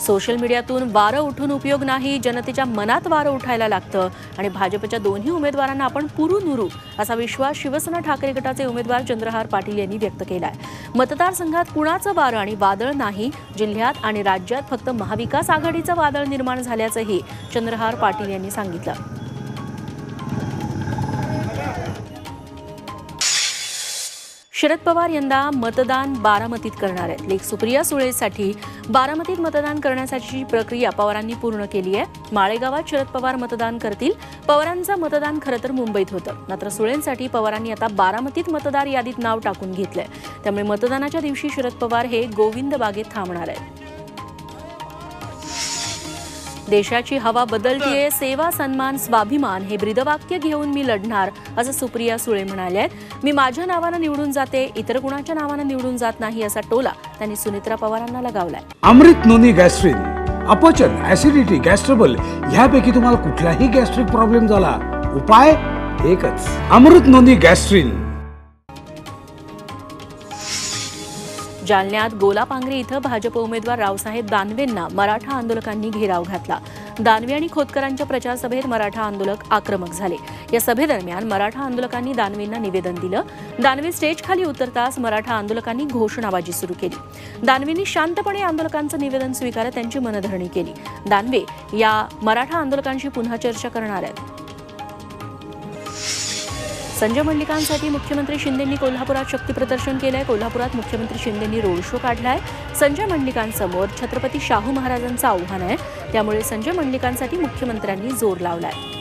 Social मीडियातून वारं उठून उपयोग नाही, जनतेच्या मनात वारं उठायला लागतं आणि भाजपच्या दोन्ही उमेदवारांना आपण पुरून उरू असा विश्वास शिवसेना ठाकरे गटाचे उमेदवार चंद्रहार पाटील यांनी व्यक्त केलाय। मतदारसंघात कुणाचं वारं आणि वादळ नाही, जिल्ह्यात आणि राज्यात फक्त महाविकास आघाडीचं वादळ निर्माण झाल्याचंही चंद्रहार पाटील यांनी सांगितलं। शरद पवार यंदा मतदान बारामतीत करणार आहेत। लेक सुप्रिया सुळेसाठी बारामतीत मतदान करण्यासाठीची प्रक्रिया पवारांनी पूर्ण केली आहे। माळेगावात शरद पवार मतदान करतील। पवारांचं मतदान खरं तर मुंबईत होतं, मात्र सुळेंसाठी पवारांनी आता बारामतीत मतदार यादीत नाव टाकून घेतलंय। त्यामुळे मतदानाच्या दिवशी शरद पवार हे गोविंद बागेत थांबणार आहेत। देशाची हवा बदलतीये, सेवा सन्मान स्वाभिमान हे ब्रीदवाक्य घेऊन मी लढणार असं सुप्रिया सुळे म्हणाल्या। मी माझ्या नावानं निवडून जाते, इतर कुणाच्या नावानं निवडून जात नाही असा टोला त्यांनी सुनेत्रा पवारांना लगावलाय। अमृत नोनी गॅस्ट्रिन, अपचन, ऍसिडिटी, गॅस्ट्रबल ह्यापैकी तुम्हाला कुठलाही गॅस्ट्रिक प्रॉब्लेम झाला, उपाय एकच, अमृत नोनी गॅस्ट्रिन। जालन्यात गोलापांगरी इथं भाजप उमेदवार रावसाहेब दानवेंना मराठा आंदोलकांनी घेराव घातला। दानवे आणि खोतकरांच्या प्रचार सभेत मराठा आंदोलक आक्रमक झाले। या सभेदरम्यान मराठा आंदोलकांनी दानवेंना निवेदन दिलं। दानवे स्टेजखाली उतरताच मराठा आंदोलकांनी घोषणाबाजी सुरू केली। दानवेंनी शांतपणे आंदोलकांचं निवेदन स्वीकारत त्यांची मनधरणी केली। दानवे या मराठा आंदोलकांशी पुन्हा चर्चा करणार आहेत। संजय मंडलिकांसाठी मुख्यमंत्री शिंदेंनी कोल्हापुरात शक्तीप्रदर्शन केलंय। कोल्हापुरात मुख्यमंत्री शिंदेंनी रोड शो काढलाय। संजय मंडलिकांसमोर छत्रपती शाहू महाराजांचं आव्हान आहे, त्यामुळे संजय मंडलिकांसाठी मुख्यमंत्र्यांनी जोर लावलाय।